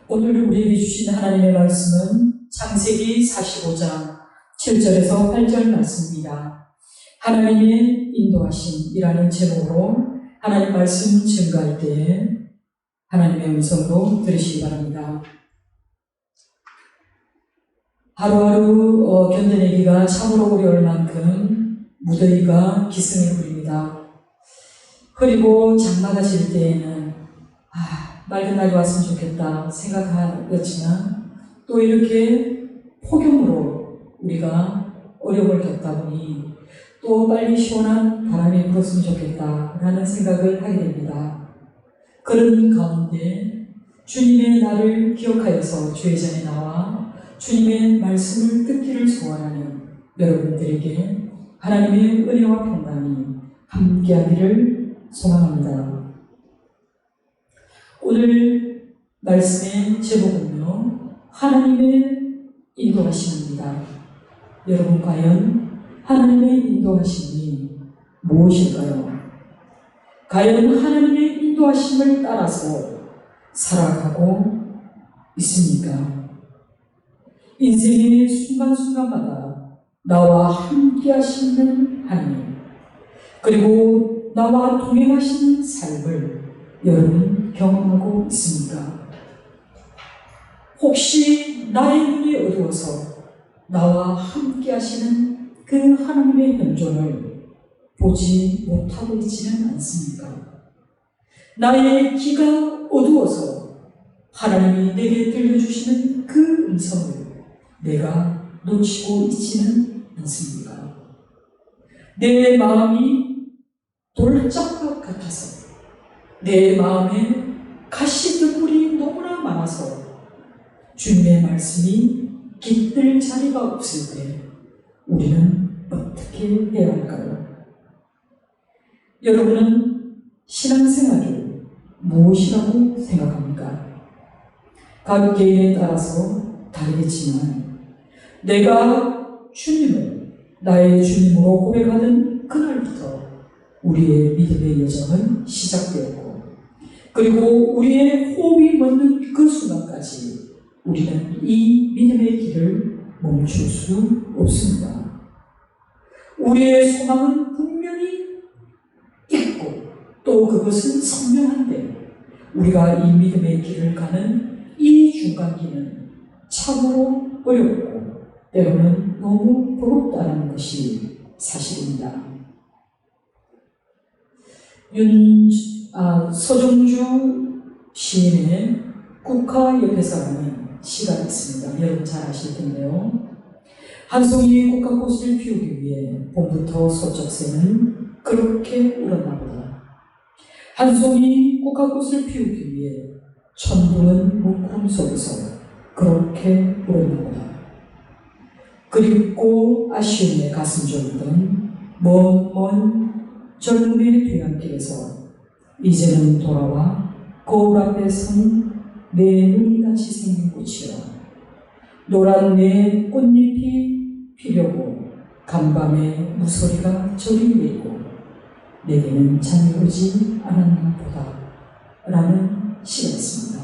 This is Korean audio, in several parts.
오늘 우리에게 주신 하나님의 말씀은 창세기 45장 7절에서 8절 말씀입니다. 하나님의 인도하심이라는 제목으로 하나님 말씀 증거할 때에 하나님의 음성으로 들으시기 바랍니다. 하루하루 견뎌내기가 참으로 어려울 만큼 무더위가 기승을 부립니다. 흐리고 장마가 질 때에는 맑은 날이 왔으면 좋겠다 생각하였지만 또 이렇게 폭염으로 우리가 어려움을 겪다 보니 또 빨리 시원한 바람이 불었으면 좋겠다라는 생각을 하게 됩니다. 그런 가운데 주님의 날을 기억하여서 주의 전에 나와 주님의 말씀을 듣기를 소원하는 여러분들에게 하나님의 은혜와 평강이 함께하기를 소망합니다. 오늘 말씀의 제목은요, 하나님의 인도하심입니다. 여러분 과연 하나님의 인도하심이 무엇일까요? 과연 하나님의 인도하심을 따라서 살아가고 있습니까? 인생의 순간순간마다 나와 함께 하시는 하나님, 그리고 나와 동행하시는 삶을 여러분 경험하고 있습니까? 혹시 나의 눈이 어두워서 나와 함께 하시는 그 하나님의 현존을 보지 못하고 있지는 않습니까? 나의 귀가 어두워서 하나님이 내게 들려주시는 그 음성을 내가 놓치고 있지는 않습니까? 내 마음이 돌짝밭 같아서 내 마음에 가시덤불이 너무나 많아서 주님의 말씀이 깃들 자리가 없을 때 우리는 어떻게 해야 할까요? 여러분은 신앙생활을 무엇이라고 생각합니까? 각 개인에 따라서 다르겠지만 내가 주님을 나의 주님으로 고백하던 그날부터 우리의 믿음의 여정은 시작되었고, 그리고 우리의 호흡이 멎는 그 순간까지 우리는 이 믿음의 길을 멈출 수 없습니다. 우리의 소망은 분명히 있고 또 그것은 선명한데 우리가 이 믿음의 길을 가는 이 중간길은 참으로 어렵고 때로는 너무 버겁다는 것이 사실입니다. 서정주 시인의 국화 옆에서라는 시가 있습니다. 여러분 잘 아실 텐데요. 한 송이 국화꽃을 피우기 위해 봄부터 소쩍새는 그렇게 울었나 보다. 한 송이 국화꽃을 피우기 위해 천부는 문구름 속에서 그렇게 울었나 보다. 그립고 아쉬움에 가슴 졸던 먼 젊음의 뒤안길에서 이제는 돌아와 거울 앞에 선 내 눈이 같이 생긴 꽃이여, 노란 내 꽃잎이 피려고 간밤에 무소리가 저리 내리고 내게는 잠이 오지 않았나 보다 라는 시였습니다.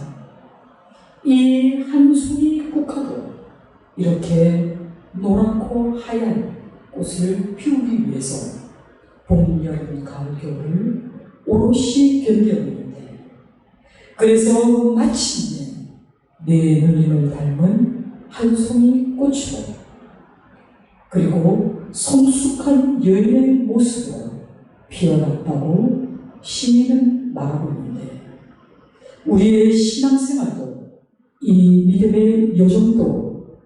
이 한 송이 국화도 이렇게 노랗고 하얀 꽃을 피우기 위해서 봄, 여름, 가을, 겨울을 오롯이 견뎌오는데, 그래서 마침내 내 누님을 닮은 한 송이 꽃으로, 그리고 성숙한 여인의 모습으로 피어났다고 시인은 말하고 있는데, 우리의 신앙생활도 이 믿음의 여정도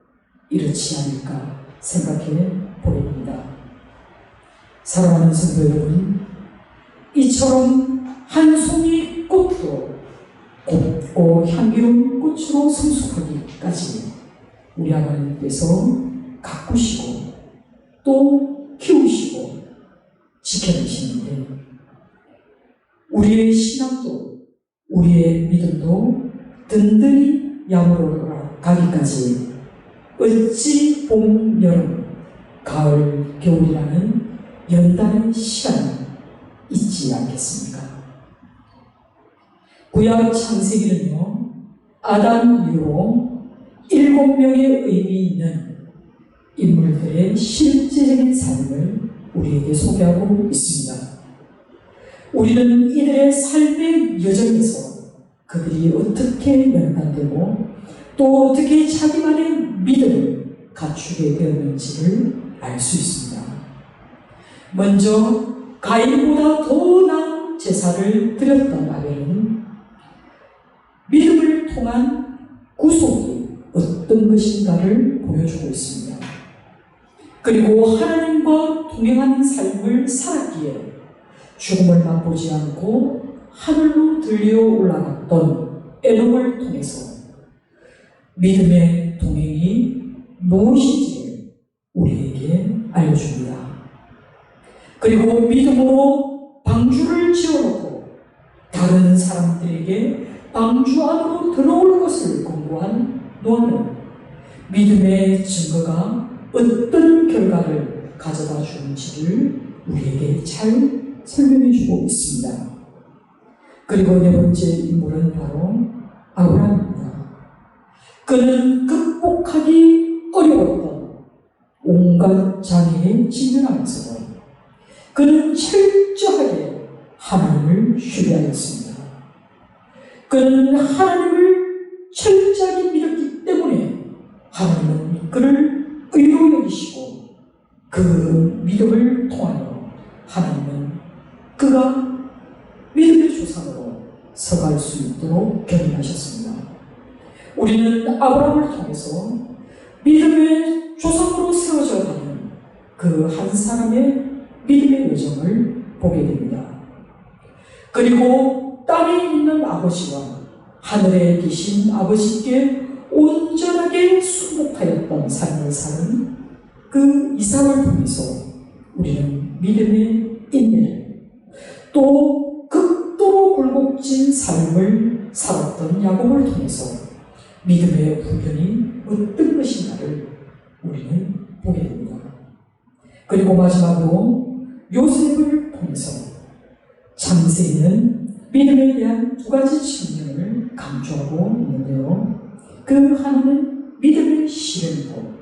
이렇지 않을까 생각해 보입니다. 사랑하는 성도 여러분, 이처럼 한 송이 꽃도 곱고 향기로운 꽃으로 성숙하기까지 우리 하나님께서 가꾸시고 또 키우시고 지켜내시는데, 우리의 신앙도 우리의 믿음도 든든히 야무로 가기까지 어찌 봄, 여름, 가을, 겨울이라는 연단의 시간이 있지 않겠습니까? 구약 창세기는요, 아담 이후로 7명의 의미 있는 인물들의 실제적인 삶을 우리에게 소개하고 있습니다. 우리는 이들의 삶의 여정에서 그들이 어떻게 연단되고 또 어떻게 자기만의 믿음을 갖추게 되었는지를 알 수 있습니다. 먼저 가인보다 더 나은 제사를 드렸던 아벨은 믿음을 통한 구속이 어떤 것인가를 보여주고 있습니다. 그리고 하나님과 동행하는 삶을 살았기에 죽음을 맛보지 않고 하늘로 들려 올라갔던 에녹을 통해서 믿음의 동행이 무엇인지를 우리에게 알려줍니다. 그리고 믿음으로 방주를 지어놓고 다른 사람들에게 방주 안으로 들어올 것을 권고한 노아는 믿음의 증거가 어떤 결과를 가져다 주는지를 우리에게 잘 설명해 주고 있습니다. 그리고 네 번째 인물은 바로 아브라함입니다. 그는 극복하기 어려웠던 온갖 장애에 직면하면서도 그는 철저하게 하나님을 신뢰하였습니다. 그는 하나님을 철저하게 믿었기 때문에 하나님은 그를 의로 여기시고 그 믿음을 통하여 하나님은 그가 믿음의 조상으로 서갈 수 있도록 견인하셨습니다. 우리는 아브라함을 통해서 믿음의 조상으로 세워져 가는 그 한 사람의 믿음의 여정을 보게 됩니다. 그리고 땅에 있는 아버지와 하늘에 계신 아버지께 온전하게 순복하였던 삶을 사는 그 이삭을 통해서 우리는 믿음의 인내를, 또 극도로 굴곡진 삶을 살았던 야곱을 통해서 믿음의 훈련이 어떤 것인가를 우리는 보게 됩니다. 그리고 마지막으로 요셉을 통해서 창세기는 믿음에 대한 두 가지 측면을 강조하고 있는데요. 그 하나는 믿음의 실현이고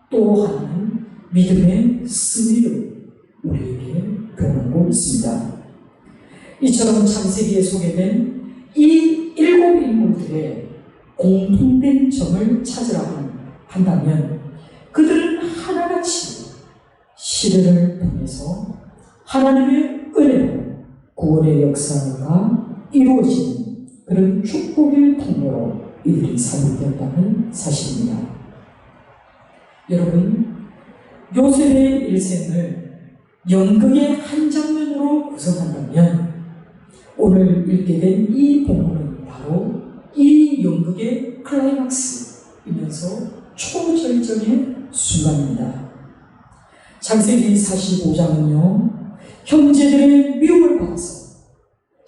또 하나는 믿음의 승리를 우리에게 교훈하고 있습니다. 이처럼 창세기에 소개된 이 7 인물들의 공통된 점을 찾으라고 한다면 그들은 하나같이 시대를 통해서 하나님의 은혜로 구원의 역사가 이루어지는 그런 축복의 통로로 이들이 살게 사실입니다. 여러분, 요셉의 일생을 연극의 한 장면으로 구성한다면 오늘 읽게 된 이 본문은 바로 이 연극의 클라이막스이면서 초절정의 순간입니다. 창세기 45장은요, 형제들의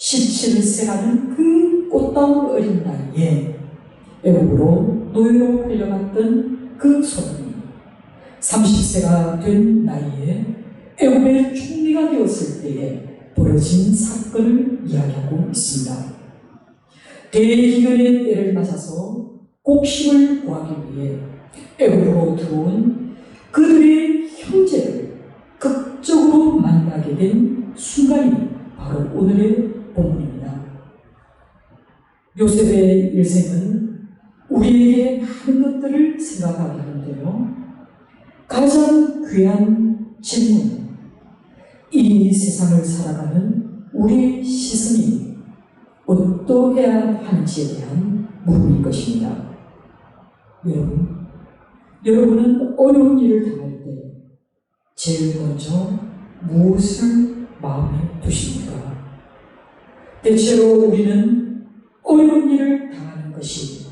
17세라는 그 꽃다운 어린 나이에 애굽으로 노예로 팔려갔던 그 소년이 30세가 된 나이에 애굽의 총리가 되었을 때에 벌어진 사건을 이야기하고 있습니다. 대기근의 때를 맞아서 곡식을 구하기 위해 애굽으로 들어온 그들의 형제를 극적으로 만나게 된 순간이 바로 오늘의 본문입니다. 요셉의 일생은 우리에게 많은 것들을 생각하게 하는데요. 가장 귀한 질문, 이 세상을 살아가는 우리의 시선이 어떠해야 하는지에 대한 물음일 것입니다. 여러분은 어려운 일을 당할 때 제일 먼저 무엇을 마음에 두십니까? 대체로 우리는 어려운 일을 당하는 것이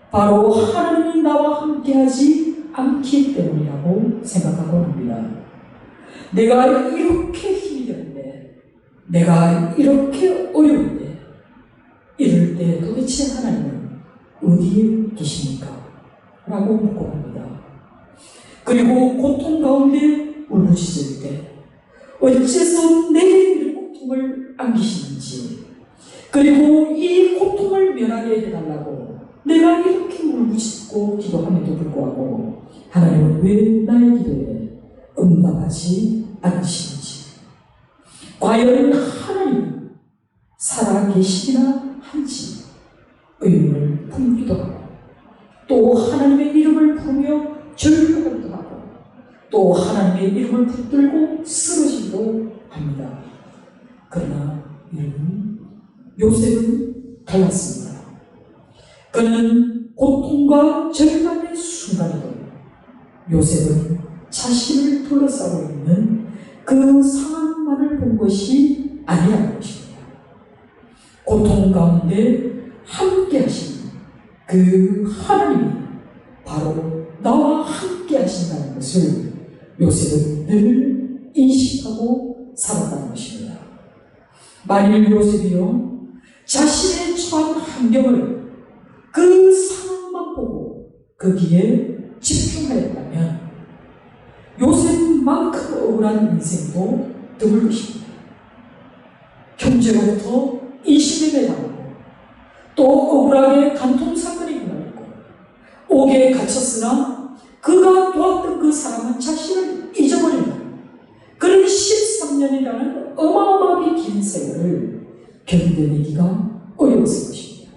바로 하나님이 나와 함께하지 않기 때문이라고 생각하곤 합니다. 내가 이렇게 힘이 드는데, 내가 이렇게 어려운데, 이럴 때 도대체 하나님은 어디에 계십니까? 라고 묻곤 합니다. 그리고 고통 가운데 울부짖을 때 어째서 내게 이런 고통을 안기시는지, 그리고 이 고통을 면하게 해달라고 내가 이렇게 울부짖고 기도함에도 불구하고 하나님은 왜 나의 기도에 응답하지 않으시는지, 과연 하나님은 살아계시나 한지 의문을 품기도 하고, 또 하나님의 이름을 부르며 절규하기도 하고, 또 하나님의 이름을 붙들고 쓰러지기도 합니다. 그러나 여러분, 요셉은 달랐습니다. 그는 고통과 절망의 순간에도 요셉은 자신을 둘러싸고 있는 그 상황만을 본 것이 아니라는 것입니다. 고통 가운데 함께 하시는 그 하나님이 바로 나와 함께 하신다는 것을 요셉은 늘 인식하고 살았다는 것입니다. 만일 요셉이요, 자신의 처한 환경을 그 상황만 보고 거기에 집중하였다면 요셉만큼 억울한 인생도 드물 것입니다. 형제로부터 인신을 당하고, 또 억울하게 간통사건이 일어났고, 옥에 갇혔으나 그가 도왔던 그 사람은 자신을 잊어버리는 그런 13년이라는 어마어마하게 긴 세월을 견뎌내기가 어려웠을 것입니다.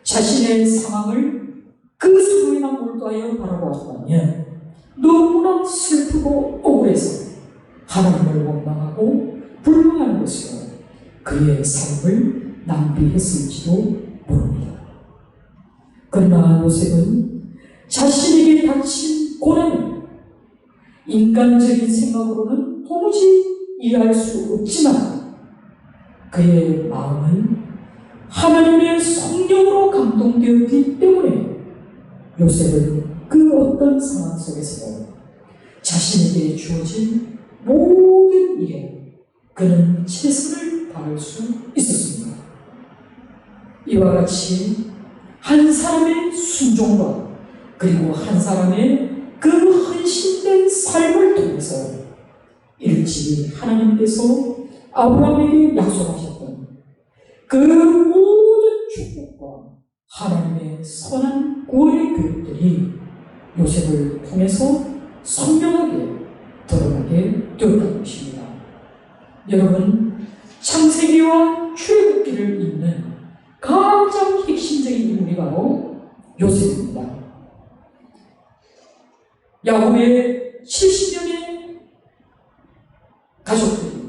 자신의 상황을 그 상황에만 몰두하여 바라보았다면 너무나 슬프고 억울해서 하나님을 원망하고 불평하는 것으로 그의 삶을 낭비했을지도 모릅니다. 그러나 요셉은 자신에게 닥친 고난을 인간적인 생각으로는 도무지 이해할 수 없지만 그의 마음은 하나님의 성령으로 감동되었기 때문에 요셉은 그 어떤 상황 속에서도 자신에게 주어진 모든 일에 그는 최선을 다할 수 있었습니다. 이와 같이 한 사람의 순종과 그리고 한 사람의 그 헌신된 삶을 통해서 일찍이 하나님께서 아브라함에게 약속하셨던 그 모든 축복과 하나님의 선한 구원의 교육들이 요셉을 통해서 선명하게 드러나게 되었다는 것입니다. 여러분, 창세기와 출애굽기를 잇는 가장 핵심적인 인물이 바로 요셉입니다. 야곱의 70명의 가족들이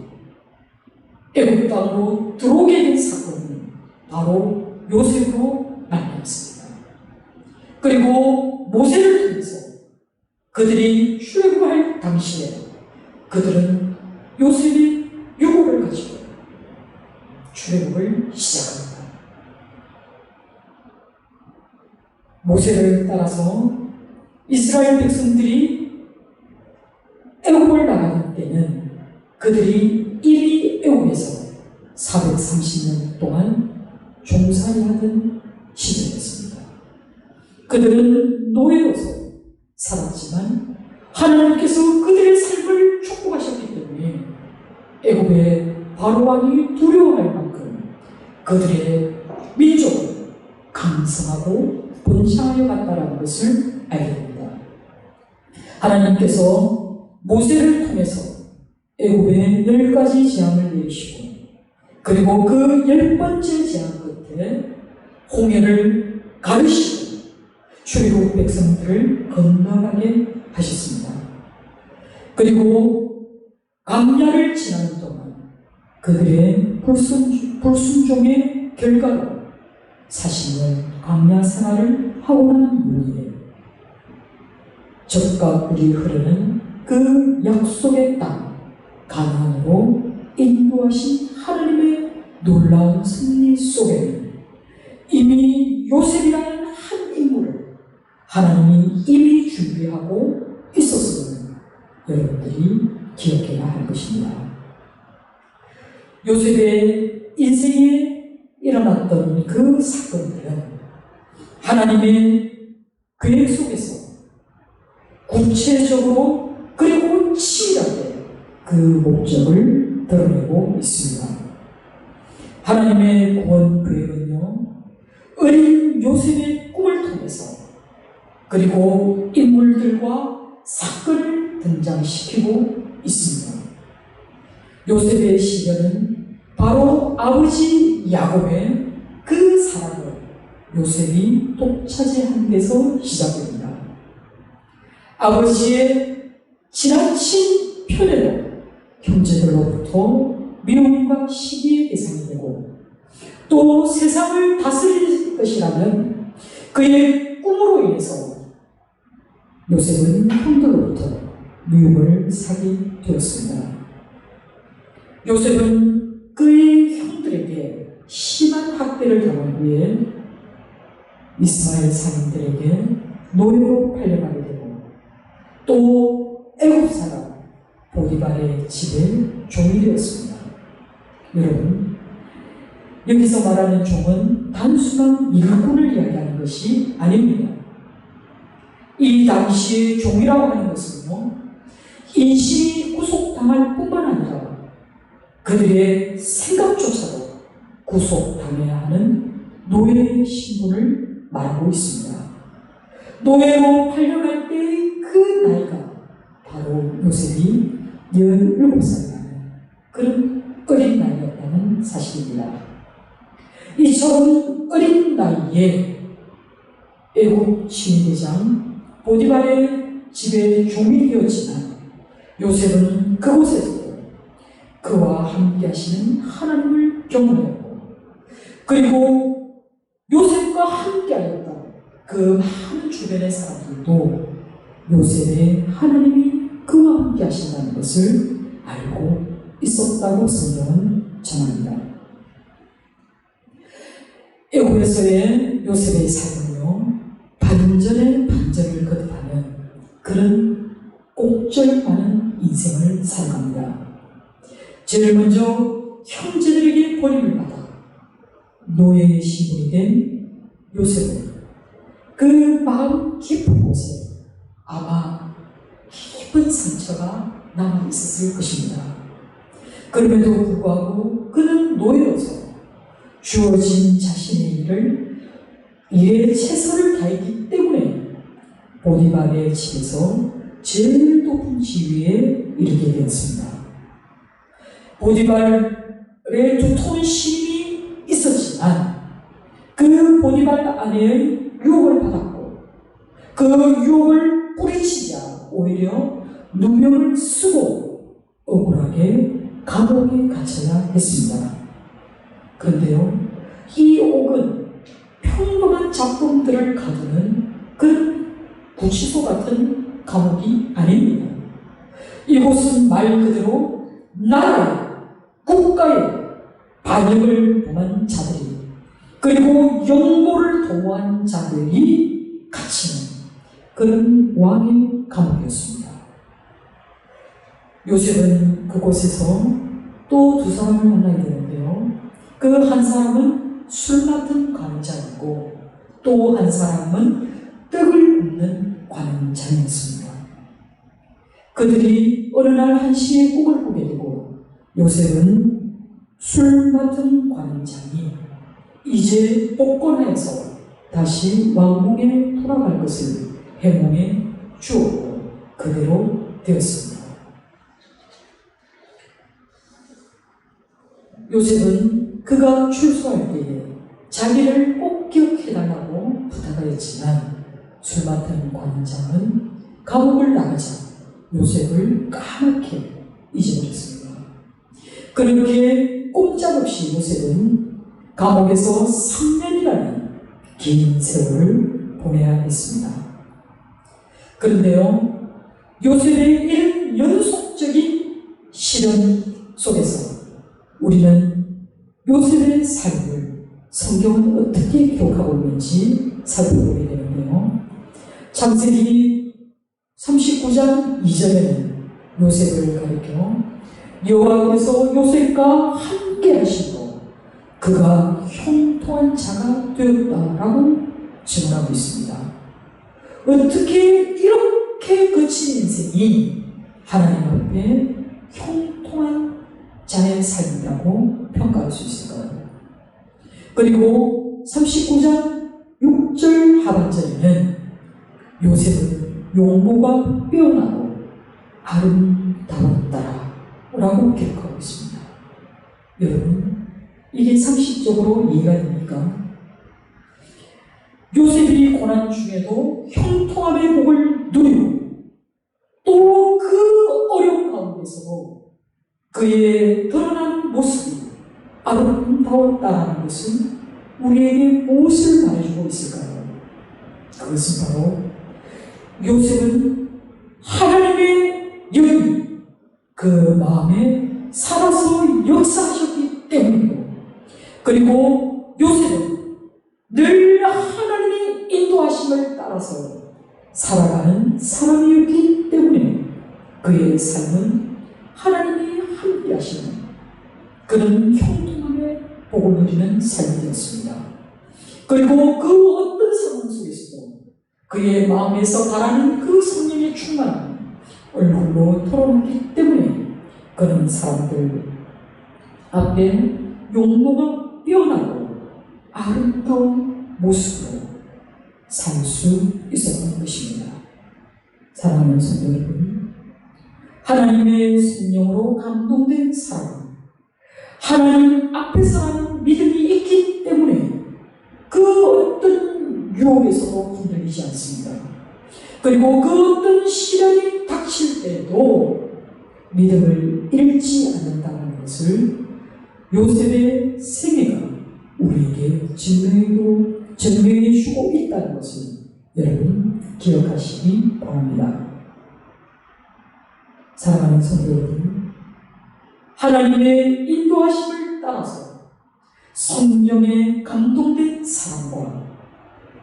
애굽 땅으로 들어오게 된 사건은 바로 요셉으로 나타났습니다. 그리고 모세를 통해서 그들이 출애굽할 당시에 그들은 요셉의 유고를 가지고 출애굽을 시작합니다. 모세를 따라서 이스라엘 백성들이 애굽을 나가는 때는 그들이 이미 애굽에서 430년 동안 종살이하던 시대였습니다. 그들은 노예로서 살았지만 하나님께서 그들의 삶을 축복하셨기 때문에 애굽의 바로왕이 두려워할 만큼 그들의 민족은 강성하고 번창하여 갔다는 것을 알게 됩니다. 하나님께서 모세를 통해서 애굽에 10가지 재앙을 내리시고 그리고 그 10번째 재앙 끝에 홍해를 가르시고 출애굽 백성들을 건너가게 하셨습니다. 그리고 광야를 지나는 동안 그들의 불순종의 결과로 40년 광야 생활을 하고 난 이후에 젖과 꿀이 흐르는 그 약속의 땅 가나안으로 인도하신 하나님의 놀라운 승리 속에는 이미 요셉이라는 한 인물을 하나님이 이미 준비하고 있었음을 여러분들이 기억해야 할 것입니다. 요셉의 인생에 일어났던 그 사건들은 하나님의 계획 속에서 구체적으로 그리고 치밀하게 그 목적을 드러내고 있습니다. 하나님의 구원 계획은요, 어린 요셉의 꿈을 통해서 그리고 인물들과 사건을 등장시키고 있습니다. 요셉의 시련은 바로 아버지 야곱의 그 사랑을 요셉이 독차지한 데서 시작됩니다. 아버지의 지나친 편애로 형제들로부터 미움과 시기의 대상이 되고 또 세상을 다스릴 것이라면 그의 꿈으로 인해서 요셉은 형들로부터 미움을 사게 되었습니다. 요셉은 그의 형들에게 심한 학대를 당한 후에 이스마엘 상인들에게 노예로 팔려가게 되고 또 애굽 사람 보디발의 집에 종이 되었습니다. 여러분, 여기서 말하는 종은 단순한 일꾼을 이야기하는 것이 아닙니다. 이 당시의 종이라고 하는 것은요, 인신이 구속당할 뿐만 아니라 그들의 생각조차도 구속당해야 하는 노예의 신분을 말하고 있습니다. 노예로 팔려갈 때의 그 나이가 바로 요셉이 17살이라는 그런 어린 나이였다는 사실입니다. 이처럼 어린 나이에 애굽 지휘대장 보디발의 집에 종이 되었지만 요셉은 그곳에서도 그와 함께 하시는 하나님을 경험했고 그리고 요셉과 함께 하였던 그 많은 주변의 사람들도 요셉의 하나님이 그와 함께 하신다는 것을 알고 있었다고 성경은 전합니다. 애굽에서의 요셉의 삶은요, 반전의 반전을 거듭하는 그런 옥절 많은 인생을 살아갑니다. 제일 먼저 형제들에게 버림을 받아 노예의 신분이 된 요셉은 그 마음 깊은 곳에 아마 깊은 상처가 남아 있었을 것입니다. 그럼에도 불구하고 그는 노예로서 주어진 자신의 일에 최선을 다했기 때문에 보디발의 집에서 제일 높은 지위에 이르게 되었습니다. 보디발의 두터운 신임이 있었지만 그 보디발 아내의 유혹을 받았고 그 유혹을 뿌리치자 오히려 누명을 쓰고 억울하게 감옥에 갇혀야 했습니다. 그런데요, 이 옥은 평범한 작품들을 가두는 그런 구치소 같은 감옥이 아닙니다. 이곳은 말 그대로 나라의 국가의 반역을 범한 자들이 그리고 영모를 도모한 자들이 갇히는 그런 왕의 감옥이었습니다. 요셉은 그곳에서 또 두 사람을 만나게 되는데요. 그 한 사람은 술 맡은 관원장이고 또 한 사람은 떡을 굽는 관원장이었습니다. 그들이 어느 날 한시에 꿈을 꾸게 되고 요셉은 술 맡은 관원장이 이제 복권해서 다시 왕궁에 돌아갈 것을 해몽해 주었고 그대로 되었습니다. 요셉은 그가 출소할 때에 자기를 꼭 기억해달라고 부탁하였지만 술 맡은 관원장은 감옥을 나가자 요셉을 까맣게 잊어버렸습니다. 그렇게 꼼짝없이 요셉은 감옥에서 3년이라는 긴 세월을 보내야 했습니다. 그런데요, 요셉의 이런 연속적인 시련 속에서 우리는 요셉의 삶을 성경은 어떻게 기록하고 있는지 살펴보게 되는데요. 창세기 39장 2절에는 요셉을 가리켜 여호와께서 요셉과 함께 하시고 그가 형통한 자가 되었다라고 증언하고 있습니다. 어떻게 이렇게 거친 인생이 하나님 앞에 형통한 자의 삶이라고 평가할 수 있을까요? 그리고 39장 6절 하반절에는 요셉은 용모가 빼어나고 아름다웠다라 라고 기록하고 있습니다. 여러분, 이게 상식적으로 이해가 됩니까? 요셉이 고난 중에도 형통함의 복을 누리고 또 그 어려운 가운데서도 그의 드러난 모습이 아름다웠다는 것은 우리에게 무엇을 말해주고 있을까요? 그것은 바로 요셉은 하나님의 영이 그 마음에 살아서 역사하셨기 때문이고, 그리고 요셉은 늘 하나님의 인도하심을 따라서 살아가는 사람이었기 때문에 그의 삶은 하나님이 함께 하시는 그런 형통함의 복을 누리는 삶이 되었습니다. 그리고 그 어떤 상황 속에서도 그의 마음에서 바라는 그 성령의 충만함을 얼굴로 토론하기 때문에 그런 사람들 앞에 용모가 피어나고 아름다운 모습으로 살 수 있었던 것입니다. 사랑하는 성도 여러분, 하나님의 성령으로 감동된 사람, 하나님 앞에서라는 믿음이 있기 때문에 그 어떤 유혹에서도 흔들리지 않습니다. 그리고 그 어떤 시련이 닥칠 때도 믿음을 잃지 않는다는 것을 요셉의 생애가 우리에게 증명해 주고 있다는 것을 여러분 기억하시기 바랍니다. 사랑하는 성도 여러분, 하나님의 인도하심을 따라서 성령에 감동된 사람과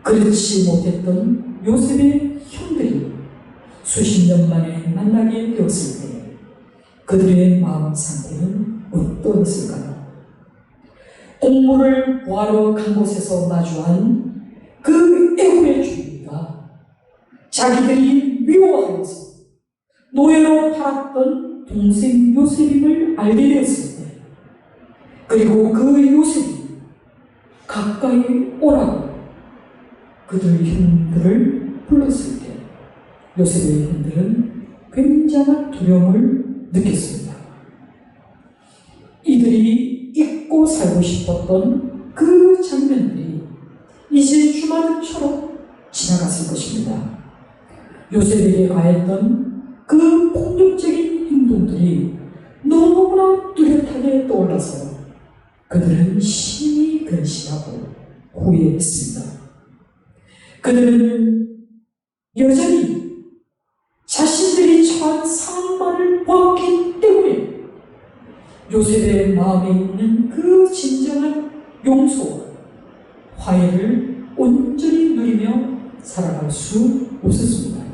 그렇지 못했던 요셉의 형들이 수십 년 만에 만나게 되었을 때 그들의 마음 상태는 어떠했을까요? 공물을 구하러 간 곳에서 마주한 그 애굽의 주인과 자기들이 미워하면서 노예로 팔았던 동생 요셉임을 알게 되었을 때, 그리고 그 요셉이 가까이 오라고 그들 형들을 불렀을 때 요셉의 형들은 굉장한 두려움을 느꼈습니다. 이들이 잊고 살고 싶었던 그 장면들이 이제 주마등처럼 지나갔을 것입니다. 요셉에게 가했던 그 폭력적인 행동들이 너무나 뚜렷하게 떠올라서 그들은 심히 근심하고 후회했습니다. 그들은 여전히 자신들이 처한 상황만을 보았기 때문에 요셉의 마음에 있는 그 진정한 용서와 화해를 온전히 누리며 살아갈 수 없었습니다.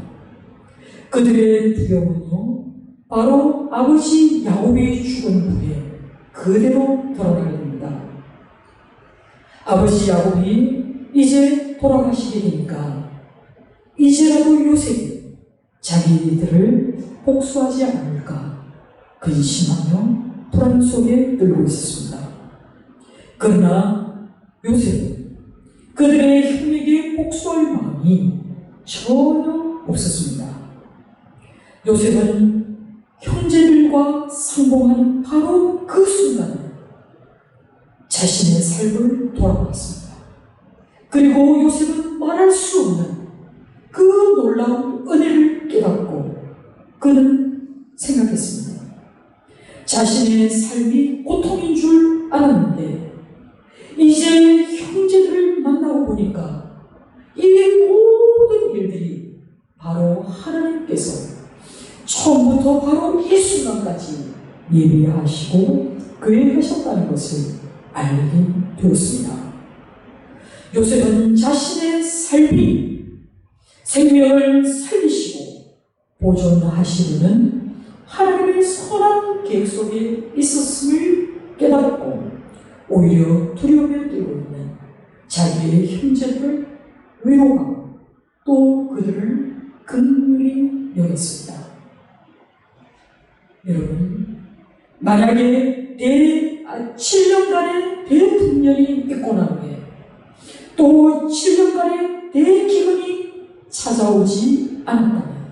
그들의 두려움은요, 바로 아버지 야곱이 죽은 후에 그대로 드러나게 됩니다. 아버지 야곱이 이제 돌아가시게 되니까 이제라도 요셉이 자기들을 복수하지 않을까 근심하며 불안 속에 떨고 있었습니다. 그러나 요셉은 그들의 형에게 복수할 마음이 전혀 없었습니다. 요셉은 형제들과 상봉하는 바로 그 순간에 자신의 삶을 돌아보았습니다. 그리고 요셉은 말할 수 없는 그 놀라운 은혜를 깨닫고 그는 생각했습니다. 자신의 삶이 고통인 줄 알았는데 이제 형제들을 만나고 보니까 이 모든 일들이 바로 하나님께서 처음부터 바로 이 순간까지 예비하시고 계획하셨다는 것을 알게 되었습니다. 요셉은 자신의 삶이 생명을 살리시고 보존하시려는 하나님의 선한 계획 속에 있었음을 깨닫고 오히려 두려움에 떨고 있는 자기의 형제들을 위로하고 또 그들을 긍휼히 여겼습니다. 여러분, 만약에 7년간의 대풍년이 있고 난 후에 또 7년간의 대기근이 찾아오지 않았다면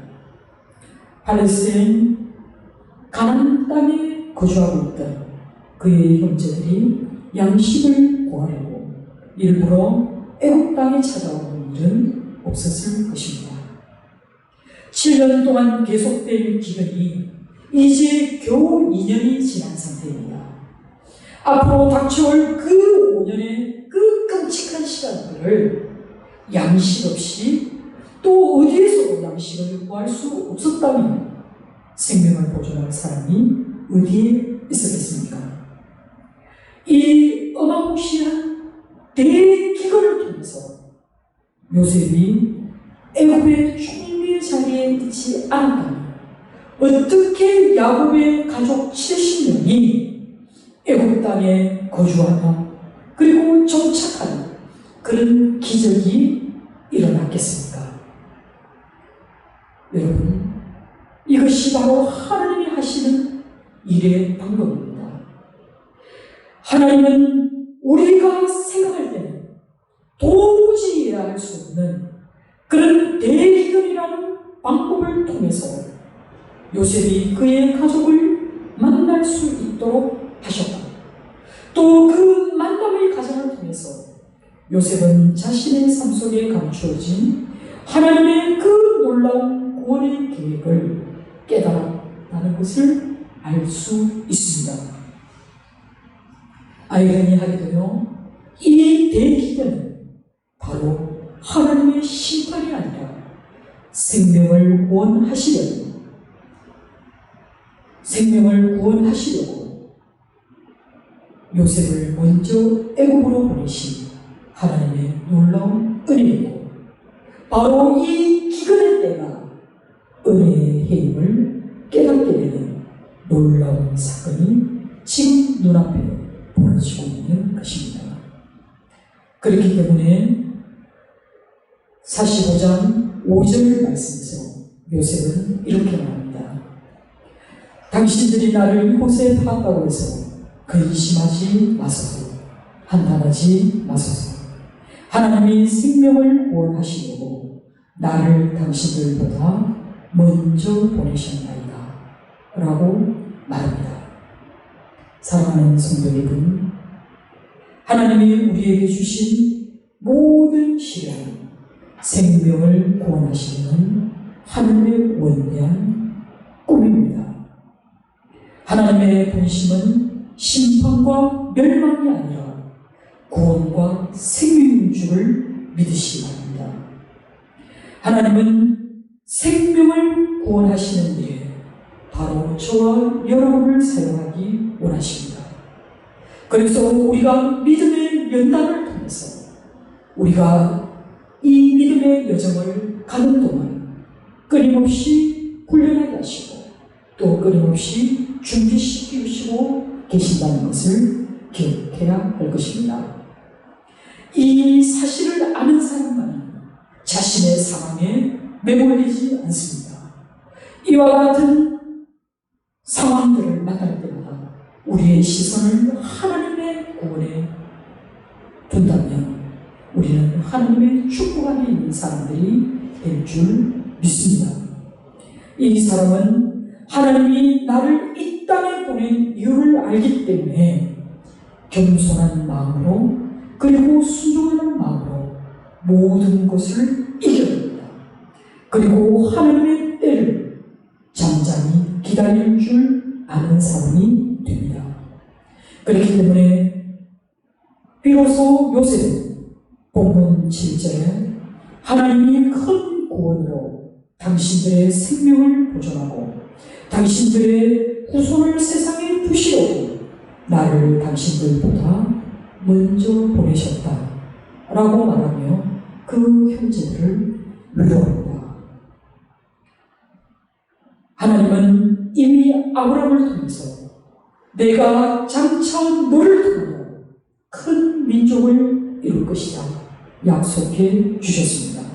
팔레스타인 가나안 땅에 거주하고 있던 그의 형제들이 양식을 구하려고 일부러 애국 땅에 찾아오는 일은 없었을 것입니다. 7년 동안 계속된 기근이 이제 겨우 2년이 지난 상태입니다. 앞으로 닥쳐올 그 5년의 그 끔찍한 시간들을 양식 없이 또 어디에서도 양식을 구할 수 없었다면 생명을 보존할 사람이 어디에 있었겠습니까? 이 어마무시한 대기근을 통해서 요셉이 애굽의 총리의 자리에 있지 않았다면 어떻게 야곱의 가족 70명이 애굽 땅에 거주하며 그리고 정착하는 그런 기적이 일어났겠습니까? 여러분, 이것이 바로 하나님이 하시는 일의 방법입니다. 하나님은 우리가 생각할 때는 도무지 이해할 수 없는 그런 대기근이라는 방법을 통해서 요셉이 그의 가족을 만날 수 있도록 하셨다. 또 그 만남의 과정을 통해서 요셉은 자신의 삶 속에 감추어진 하나님의 그 놀라운 구원의 계획을 깨달았다는 것을 알 수 있습니다. 아이러니하게도요, 이 대기근은 바로 하나님의 심판이 아니라 생명을 구원하시려고 요셉을 먼저 애굽으로 보내신 하나님의 놀라운 은혜이고 바로 이 기근의 때가 은혜의 힘을 깨닫게 되는 놀라운 사건이 지금 눈앞에 벌어지고 있는 것입니다. 그렇기 때문에 45장 5절 말씀에서 요셉은 이렇게 말합니다. 당신들이 나를 이곳에 팔았다고 해서 근심하지 마소서, 한탄하지 마소서. 하나님이 생명을 구원하시려고 나를 당신들보다 먼저 보내셨나이다 라고 말합니다. 사랑하는 성도 여러분, 하나님이 우리에게 주신 모든 시련, 생명을 구원하시는 하나님의 원대한 꿈입니다. 하나님의 본심은 심판과 멸망이 아니라 구원과 생명인 줄을 믿으시기 바랍니다. 하나님은 생명을 구원하시는 일에 바로 저와 여러분을 사용하기 원하십니다. 그래서 우리가 믿음의 연단을 통해서 우리가 이 믿음의 여정을 가는 동안 끊임없이 훈련하게 하시고 또 끊임없이 준비시키시고 계신다는 것을 기억해야 할 것입니다. 이 사실을 아는 사람만이 자신의 상황에 매몰되지 않습니다. 이와 같은 상황들을 만날 때마다 우리의 시선을 하나님의 구원에 둔다면 우리는 하나님의 축복 안에 있는 사람들이 될 줄 믿습니다. 이 사람은 하나님이 나를 이 땅에 보낸 이유를 알기 때문에 겸손한 마음으로 그리고 순종하는 마음으로 모든 것을 이겨냅니다. 그리고 하나님의 때를 잠잠히 기다릴 줄 아는 사람이 됩니다. 그렇기 때문에 비로소 요셉은 본문 7절에 하나님이 큰 구원으로 당신들의 생명을 보존하고 당신들의 후손을 세상에 두시려고 나를 당신들보다 먼저 보내셨다 라고 말하며 그 형제들을 위로합니다. 하나님은 이미 아브라함을 통해서 내가 장차 너를 통하여 큰 민족을 이룰 것이다 약속해 주셨습니다.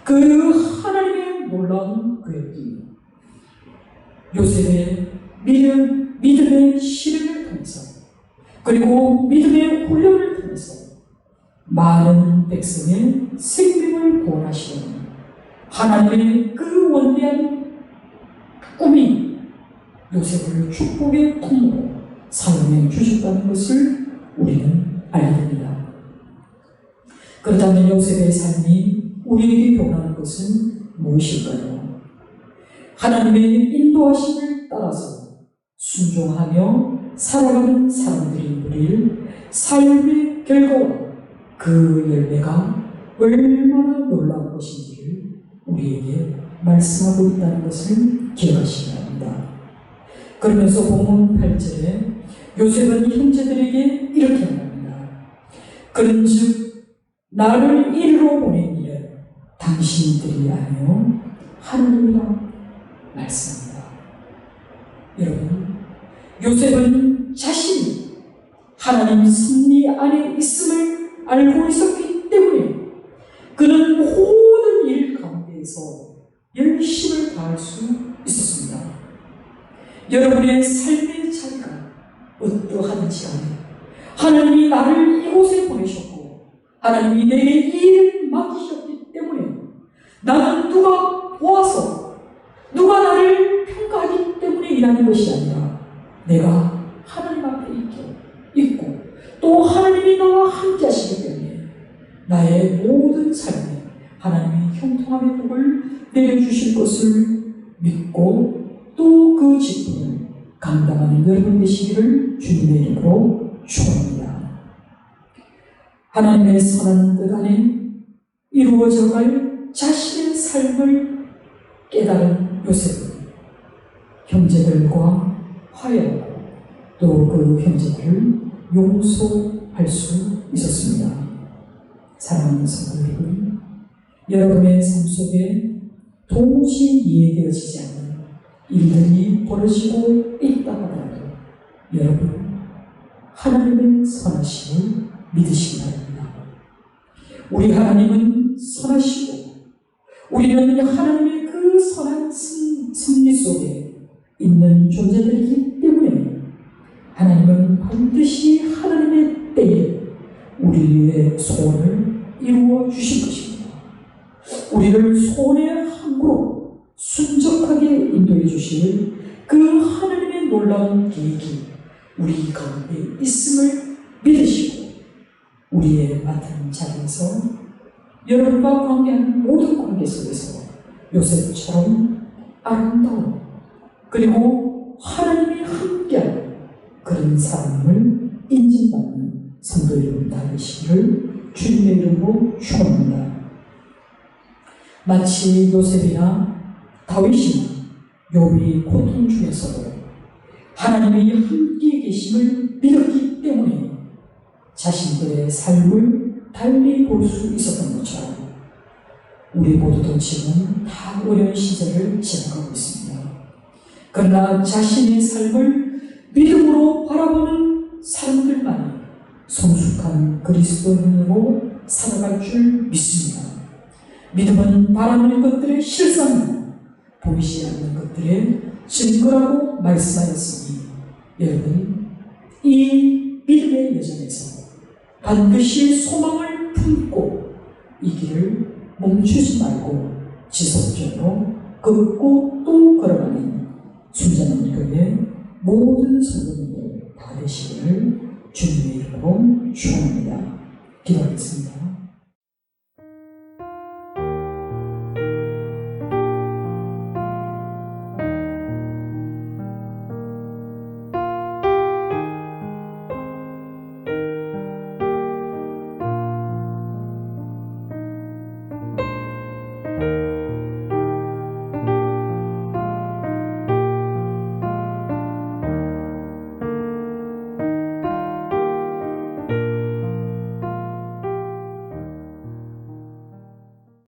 그 하나님의 놀라운 계획이 요셉의 믿음의 실현을 통해서 그리고 믿음의 훈련을 통해서 많은 백성의 생명을 구원하시는 하나님의 그 원대한 꿈이 요셉을 축복의 통로 사용해 주셨다는 것을 우리는 알게 됩니다. 그렇다면 요셉의 삶이 우리에게 교훈하는 것은 무엇일까요? 하나님의 인도하심을 따라서 순종하며 살아가는 사람들이 누릴 삶의 결과와 그 열매가 얼마나 놀라운 것인지를 우리에게 말씀하고 있다는 것을 기억하시기 바랍니다. 그러면서 본문 8절에 요셉은 형제들에게 이렇게 말합니다. 그런즉 나를 이리로 보낸 일은 당신들이 아니요 하나님이라 말씀합니다. 여러분, 요셉은 자신이 하나님 섭리 안에 있음을 알고 있었기 때문에 그는 모든 일 가운데에서 열심을 다할 수 있었습니다. 여러분의 삶의 자리가 어떠하든지 간에 하나님이 나를 이곳에 보내셨고 하나님이 내게 이 일을 맡기셨기 때문에 나는 누가 보아서 누가 나를 평가하기 때문에 일하는 것이 아니라 내가 하나님 앞에 있고 또 하나님이 나와 함께 하시기 때문에 나의 모든 삶에 하나님이 형통함의 복을 내려주실 것을 믿고 또 그 직분을 감당하는 여러분 되시기를 주님의 이름으로 축원합니다. 하나님의 선한 뜻 안에 이루어져갈 자신의 삶을 깨달은 요셉은 형제들과 화해하고 또 그 형제들을 용서할 수 있었습니다. 사랑하는 성도 여러분, 여러분의 삶 속에 도무지 이해되어지지 않는 일들이 벌어지고 있다 하더라도 여러분 하나님의 선하심을 믿으시기 바랍니다. 우리 하나님은 선하시고 우리는 하나님의 그 선한 섭리 속에 있는 존재들이기 때문에 하나님은 반드시 하나님의 때에 우리의 소원을 이루어 주실 것입니다. 우리를 소원의 항구로 순적하게 인도해 주실 그 하나님의 놀라운 계획이 우리 가운데 있음을 믿으시고 우리의 맡은 자리에서 여러분과 관계하는 모든 관계 속에서 요셉처럼 아름다운 그리고 하나님이 함께하는 그런 사람을 인정받는 성도 여러분 다 되시기를 주님의 이름으로 축원합니다. 마치 요셉이나 다윗이나 욥이 고통 중에서도 하나님이 함께 계심을 믿었기 때문에 자신들의 삶을 달리 볼 수 있었던 것처럼 우리 모두도 지금 다 어려운 시절을 지나가고 있습니다. 그러나 자신의 삶을 믿음으로 바라보는 사람들만이 성숙한 거룩한 그리스도인으로 살아갈 줄 믿습니다. 믿음은 바라는 것들의 실상이고 보이지 않는 것들의 증거라고 말씀하였으니 여러분, 이 믿음의 여정에서 반드시 소망을 품고 이 길을 멈추지 말고 지속적으로 걷고 또 걸어가는 순전한 교회 모든 성도님들 다 되시기를 주님의 이름으로 축원합니다. 기도하겠습니다.